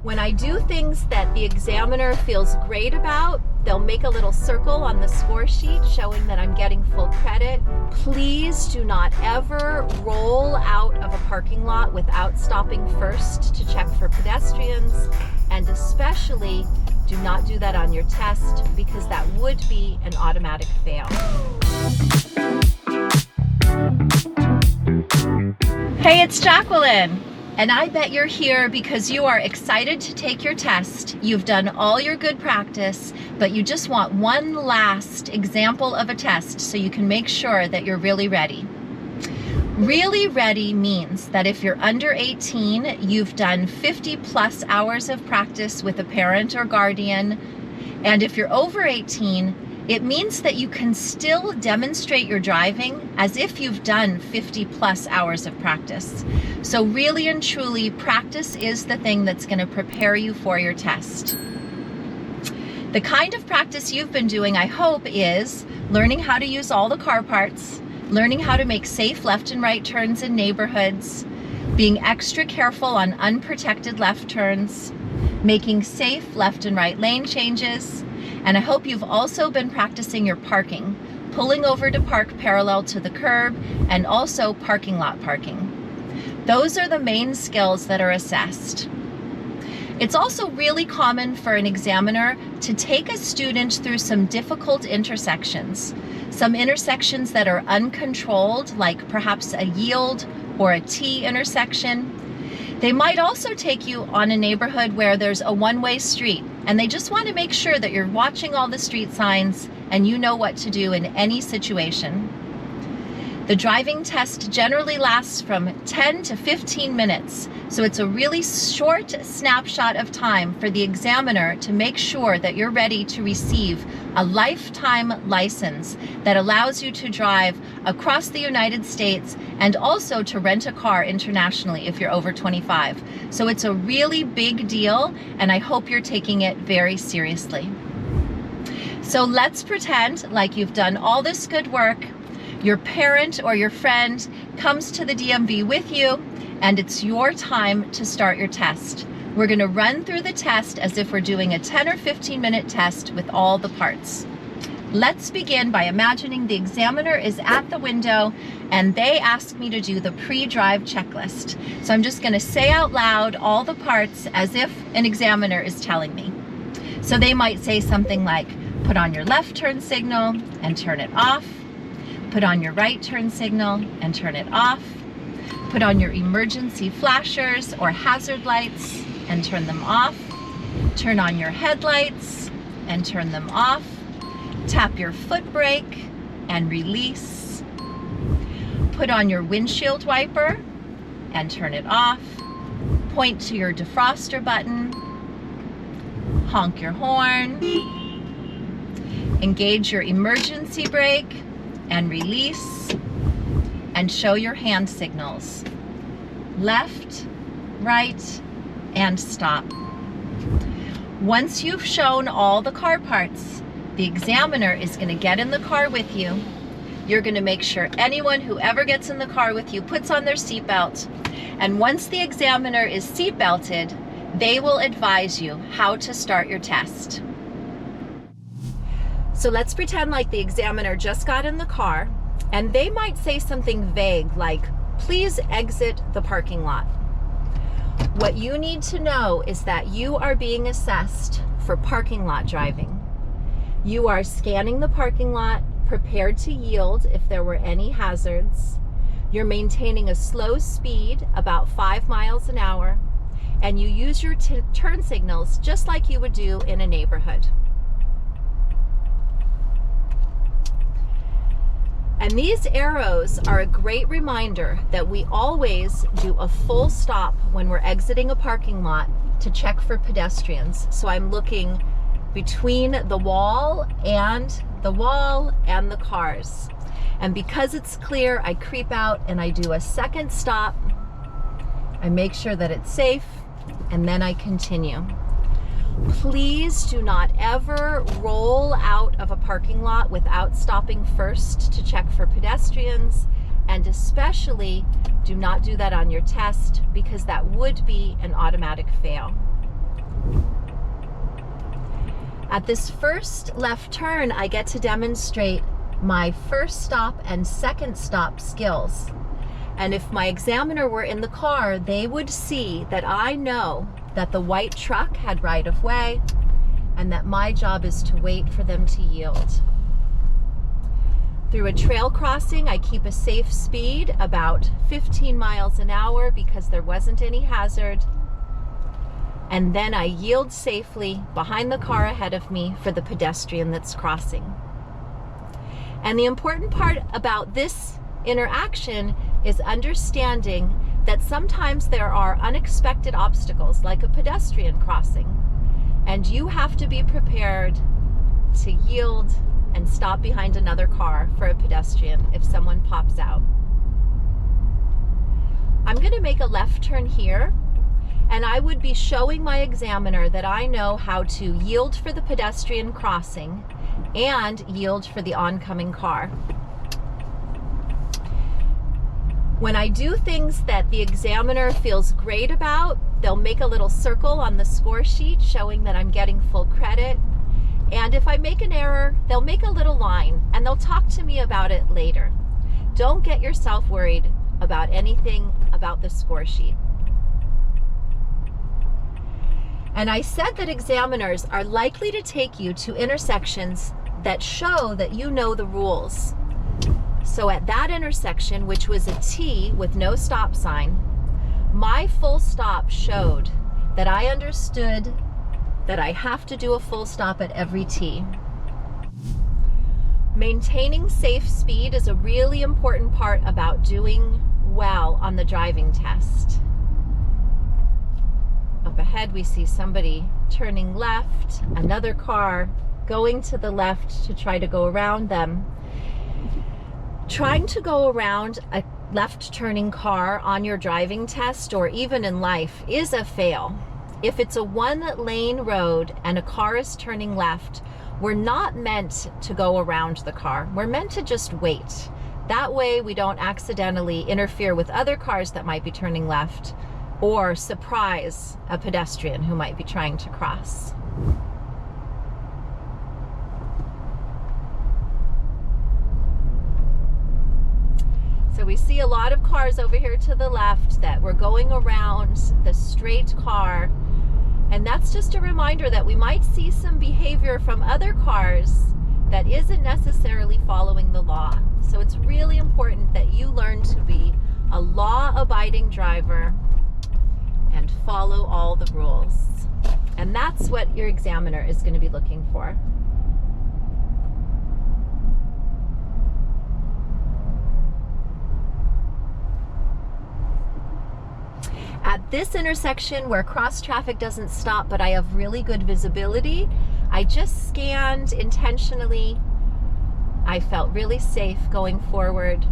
When I do things that the examiner feels great about, they'll make a little circle on the score sheet showing that I'm getting full credit. Please do not ever roll out of a parking lot without stopping first to check for pedestrians, and especially do not do that on your test because that would be an automatic fail. Hey, it's Jacqueline. And I bet you're here because you are excited to take your test. You've done all your good practice, but you just want one last example of a test so you can make sure that you're really ready. Really ready means that if you're under 18, you've done 50 plus hours of practice with a parent or guardian. And if you're over 18, it means that you can still demonstrate your driving as if you've done 50 plus hours of practice. So really and truly, practice is the thing that's going to prepare you for your test. The kind of practice you've been doing, I hope, is learning how to use all the car parts, learning how to make safe left and right turns in neighborhoods, being extra careful on unprotected left turns, making safe left and right lane changes, and I hope you've also been practicing your parking, pulling over to park parallel to the curb, and also parking lot parking. Those are the main skills that are assessed. It's also really common for an examiner to take a student through some difficult intersections, some intersections that are uncontrolled, like perhaps a yield or a T intersection. They might also take you on a neighborhood where there's a one-way street, and they just want to make sure that you're watching all the street signs and you know what to do in any situation. The driving test generally lasts from 10 to 15 minutes, so it's a really short snapshot of time for the examiner to make sure that you're ready to receive a lifetime license that allows you to drive across the United States and also to rent a car internationally if you're over 25. So it's a really big deal, and I hope you're taking it very seriously. So let's pretend like you've done all this good work. Your parent or your friend comes to the DMV with you, and it's your time to start your test. We're going to run through the test as if we're doing a 10 or 15 minute test with all the parts. Let's begin by imagining the examiner is at the window and they ask me to do the pre-drive checklist. So I'm just going to say out loud all the parts as if an examiner is telling me. So they might say something like, put on your left turn signal and turn it off. Put on your right turn signal and turn it off. Put on your emergency flashers or hazard lights and turn them off. Turn on your headlights and turn them off. Tap your foot brake and release. Put on your windshield wiper and turn it off. Point to your defroster button. Honk your horn. Engage your emergency brake and release, and show your hand signals. Left, right, and stop. Once you've shown all the car parts, the examiner is going to get in the car with you. You're going to make sure anyone who ever gets in the car with you puts on their seatbelt, and once the examiner is seatbelted, they will advise you how to start your test. So let's pretend like the examiner just got in the car and they might say something vague like, please exit the parking lot. What you need to know is that you are being assessed for parking lot driving. You are scanning the parking lot, prepared to yield if there were any hazards. You're maintaining a slow speed, about 5 miles an hour, and you use your turn signals just like you would do in a neighborhood. And these arrows are a great reminder that we always do a full stop when we're exiting a parking lot to check for pedestrians. So I'm looking between the wall and the cars. And because it's clear, I creep out and I do a second stop. I make sure that it's safe, and then I continue. Please do not ever roll out of a parking lot without stopping first to check for pedestrians, and especially do not do that on your test because that would be an automatic fail. At this first left turn, I get to demonstrate my first stop and second stop skills. And if my examiner were in the car, they would see that I know that the white truck had right of way and that my job is to wait for them to yield. Through a trail crossing, I keep a safe speed, about 15 miles an hour because there wasn't any hazard. And then I yield safely behind the car ahead of me for the pedestrian that's crossing. And the important part about this interaction is understanding that sometimes there are unexpected obstacles, like a pedestrian crossing, and you have to be prepared to yield and stop behind another car for a pedestrian if someone pops out. I'm going to make a left turn here, and I would be showing my examiner that I know how to yield for the pedestrian crossing and yield for the oncoming car. When I do things that the examiner feels great about, they'll make a little circle on the score sheet showing that I'm getting full credit. And if I make an error, they'll make a little line and they'll talk to me about it later. Don't get yourself worried about anything about the score sheet. And I said that examiners are likely to take you to intersections that show that you know the rules. So at that intersection, which was a T with no stop sign, my full stop showed that I understood that I have to do a full stop at every T. Maintaining safe speed is a really important part about doing well on the driving test. Up ahead, we see somebody turning left, another car going to the left to try to go around them. Trying to go around a left turning car on your driving test or even in life is a fail. If it's a one-lane road and a car is turning left, we're not meant to go around the car. We're meant to just wait. That way we don't accidentally interfere with other cars that might be turning left or surprise a pedestrian who might be trying to cross. So we see a lot of cars over here to the left that we're going around the straight car. And that's just a reminder that we might see some behavior from other cars that isn't necessarily following the law. So it's really important that you learn to be a law-abiding driver and follow all the rules. And that's what your examiner is going to be looking for. At this intersection where cross traffic doesn't stop, but I have really good visibility, I just scanned intentionally. I felt really safe going forward.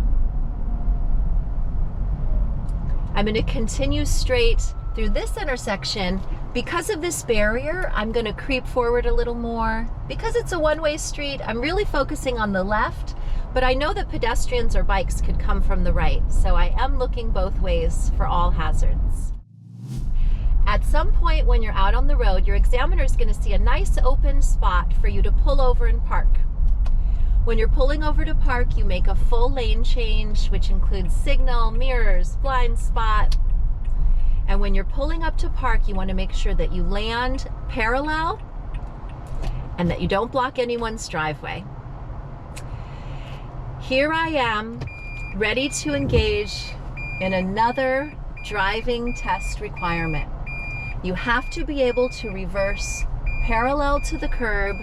I'm going to continue straight through this intersection. Because of this barrier, I'm going to creep forward a little more. Because it's a one-way street, I'm really focusing on the left, but I know that pedestrians or bikes could come from the right, so I am looking both ways for all hazards. At some point when you're out on the road, your examiner is going to see a nice open spot for you to pull over and park. When you're pulling over to park, you make a full lane change, which includes signal, mirrors, blind spot. And when you're pulling up to park, you want to make sure that you land parallel and that you don't block anyone's driveway. Here I am, ready to engage in another driving test requirement. You have to be able to reverse parallel to the curb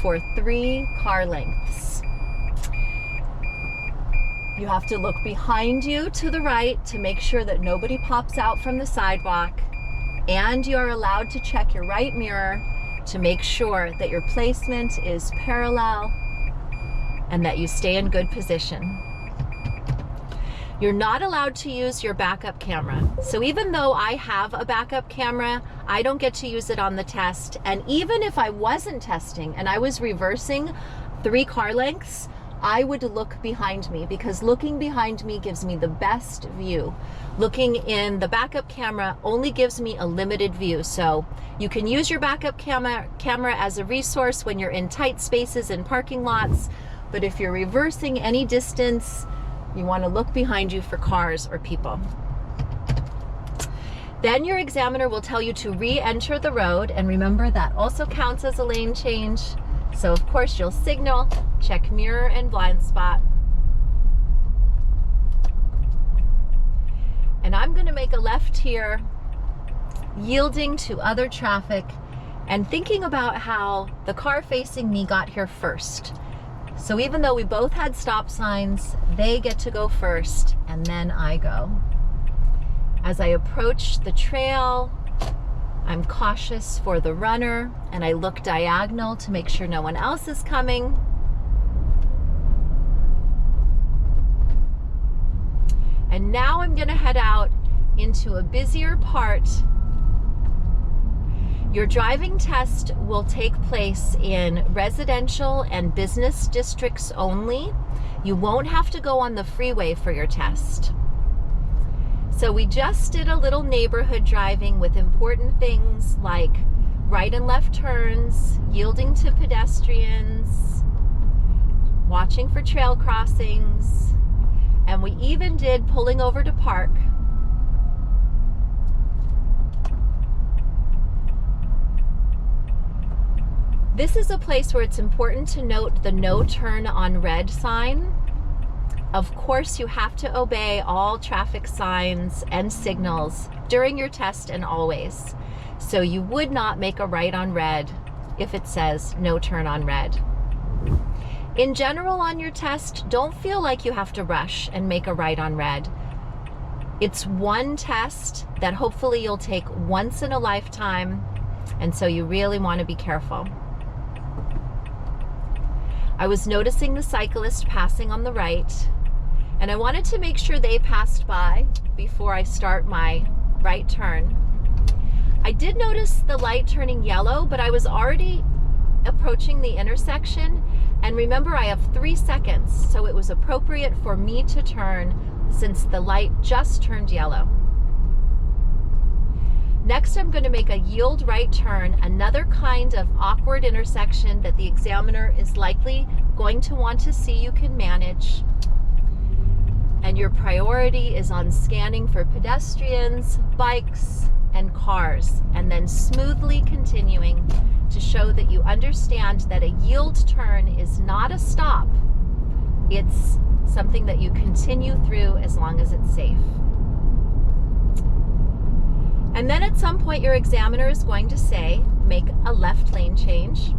for 3 car lengths. You have to look behind you to the right to make sure that nobody pops out from the sidewalk, and you are allowed to check your right mirror to make sure that your placement is parallel and that you stay in good position. You're not allowed to use your backup camera. So even though I have a backup camera, I don't get to use it on the test. And even if I wasn't testing and I was reversing 3 car lengths, I would look behind me, because looking behind me gives me the best view. Looking in the backup camera only gives me a limited view. So you can use your backup camera as a resource when you're in tight spaces in parking lots, but if you're reversing any distance, you want to look behind you for cars or people. Then your examiner will tell you to re-enter the road, and remember that also counts as a lane change. So of course you'll signal, check mirror and blind spot. And I'm going to make a left here, yielding to other traffic and thinking about how the car facing me got here first. So even though we both had stop signs, they get to go first and then I go. As I approach the trail, I'm cautious for the runner and I look diagonal to make sure no one else is coming. And now I'm going to head out into a busier part. Your driving test will take place in residential and business districts only. You won't have to go on the freeway for your test. So we just did a little neighborhood driving with important things like right and left turns, yielding to pedestrians, watching for trail crossings, and we even did pulling over to park. This is a place where it's important to note the no turn on red sign. Of course, you have to obey all traffic signs and signals during your test and always. So you would not make a right on red if it says no turn on red. In general, on your test, don't feel like you have to rush and make a right on red. It's one test that hopefully you'll take once in a lifetime, and so you really want to be careful. I was noticing the cyclist passing on the right, and I wanted to make sure they passed by before I start my right turn. I did notice the light turning yellow, but I was already approaching the intersection, and remember I have 3 seconds, so it was appropriate for me to turn since the light just turned yellow. Next, I'm going to make a yield right turn, another kind of awkward intersection that the examiner is likely going to want to see you can manage. And your priority is on scanning for pedestrians, bikes, and cars, and then smoothly continuing to show that you understand that a yield turn is not a stop. It's something that you continue through as long as it's safe. And then at some point your examiner is going to say, make a left lane change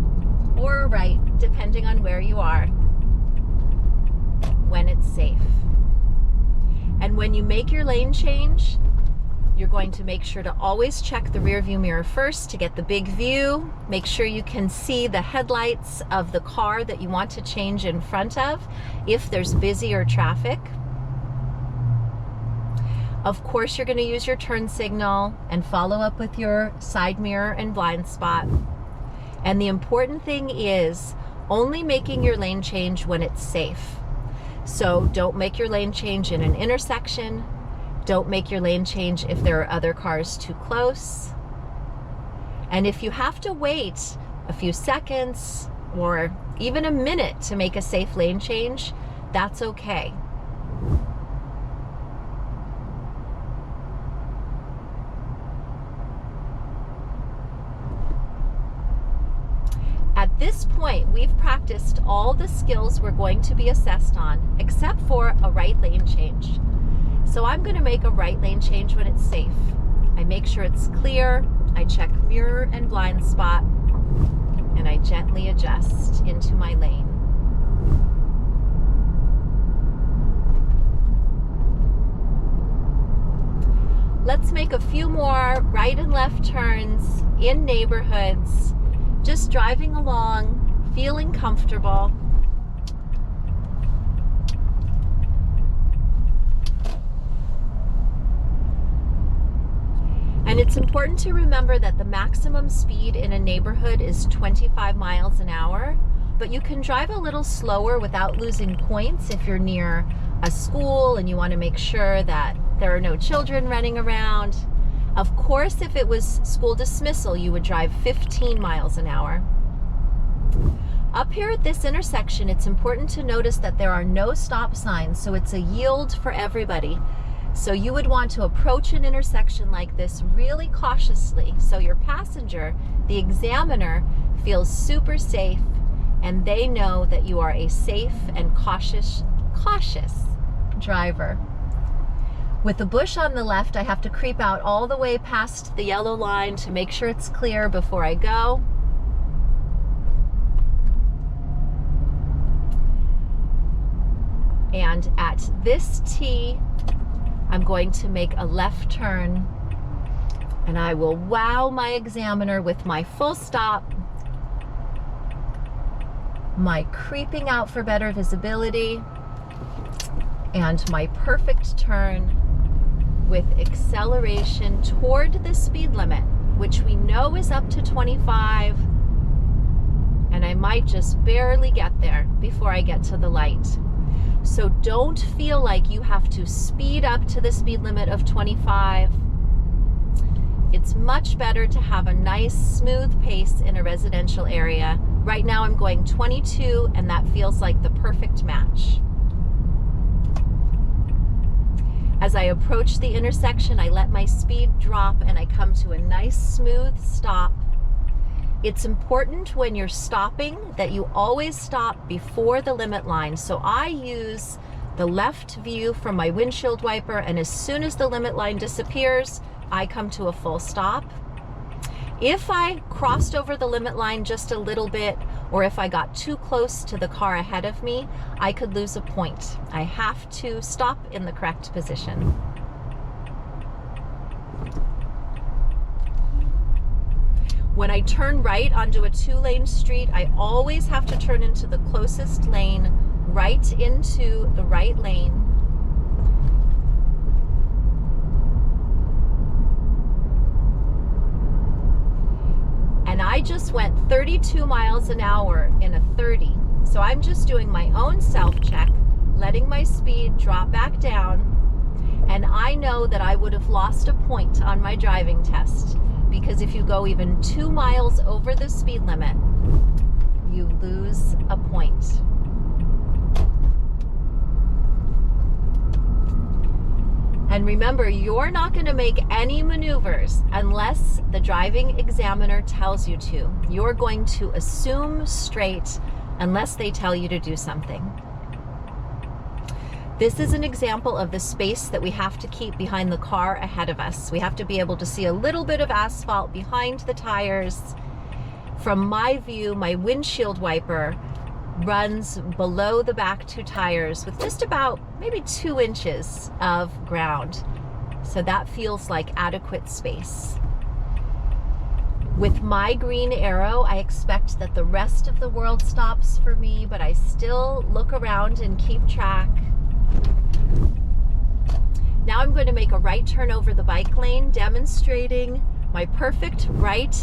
or a right, depending on where you are, when it's safe. And when you make your lane change, you're going to make sure to always check the rear view mirror first to get the big view. Make sure you can see the headlights of the car that you want to change in front of if there's busier traffic. Of course, you're going to use your turn signal and follow up with your side mirror and blind spot. And the important thing is only making your lane change when it's safe. So don't make your lane change in an intersection. Don't make your lane change if there are other cars too close. And if you have to wait a few seconds or even a minute to make a safe lane change, that's okay. At this point, we've practiced all the skills we're going to be assessed on, except for a right lane change. So I'm going to make a right lane change when it's safe. I make sure it's clear, I check mirror and blind spot, and I gently adjust into my lane. Let's make a few more right and left turns in neighborhoods, just driving along, feeling comfortable. And it's important to remember that the maximum speed in a neighborhood is 25 miles an hour. but you can drive a little slower without losing points if you're near a school and you want to make sure that there are no children running around. Of course, if it was school dismissal, you would drive 15 miles an hour. Up here at this intersection, it's important to notice that there are no stop signs, so it's a yield for everybody. So you would want to approach an intersection like this really cautiously, so your passenger, the examiner, feels super safe and they know that you are a safe and cautious driver. With the bush on the left, I have to creep out all the way past the yellow line to make sure it's clear before I go. And at this T, I'm going to make a left turn, and I will wow my examiner with my full stop, my creeping out for better visibility, and my perfect turn with acceleration toward the speed limit, which we know is up to 25, and I might just barely get there before I get to the light. So don't feel like you have to speed up to the speed limit of 25. It's much better to have a nice smooth pace in a residential area. Right now I'm going 22, and that feels like the perfect match. As I approach the intersection, I let my speed drop and I come to a nice smooth stop. It's important when you're stopping that you always stop before the limit line. So I use the left view from my windshield wiper, and as soon as the limit line disappears, I come to a full stop. If I crossed over the limit line just a little bit, or if I got too close to the car ahead of me, I could lose a point. I have to stop in the correct position. When I turn right onto a 2-lane street, I always have to turn into the closest lane, right into the right lane. And I just went 32 miles an hour in a 30. So I'm just doing my own self-check, letting my speed drop back down. And I know that I would have lost a point on my driving test, because if you go even 2 miles over the speed limit, you lose a point. And remember, you're not going to make any maneuvers unless the driving examiner tells you to. You're going to assume straight unless they tell you to do something. This is an example of the space that we have to keep behind the car ahead of us. We have to be able to see a little bit of asphalt behind the tires. From my view, my windshield wiper runs below the back 2 tires with just about maybe 2 inches of ground. So that feels like adequate space. With my green arrow, I expect that the rest of the world stops for me, but I still look around and keep track. Now I'm going to make a right turn over the bike lane, demonstrating my perfect right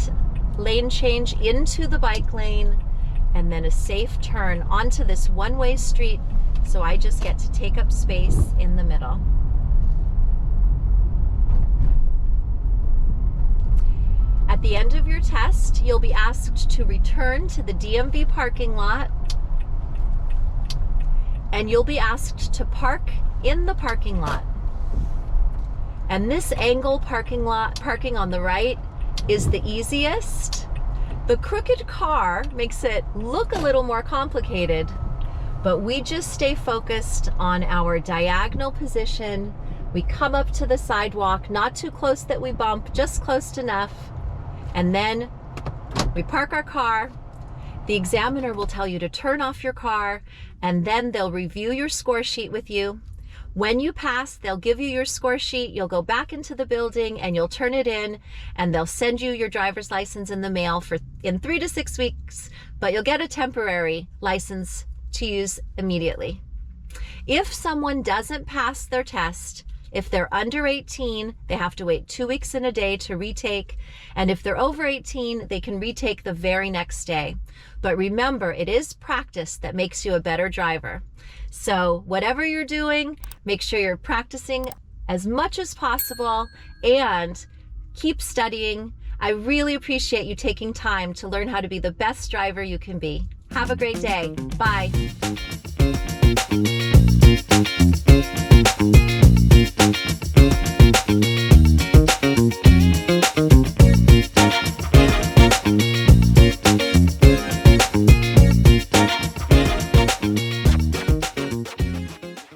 lane change into the bike lane, and then a safe turn onto this one-way street, so I just get to take up space in the middle. At the end of your test, you'll be asked to return to the DMV parking lot, and you'll be asked to park in the parking lot. And this angle parking on the right is the easiest. The crooked car makes it look a little more complicated, but we just stay focused on our diagonal position. We come up to the sidewalk, not too close that we bump, just close enough, and then we park our car. The examiner will tell you to turn off your car, and then they'll review your score sheet with you. When you pass, they'll give you your score sheet, you'll go back into the building and you'll turn it in, and they'll send you your driver's license in the mail in 3 to 6 weeks, but you'll get a temporary license to use immediately. If someone doesn't pass their test, If they're under 18, they have to wait 2 weeks and a day to retake. And if they're over 18, they can retake the very next day. But remember, it is practice that makes you a better driver. So whatever you're doing, make sure you're practicing as much as possible and keep studying. I really appreciate you taking time to learn how to be the best driver you can be. Have a great day. Bye.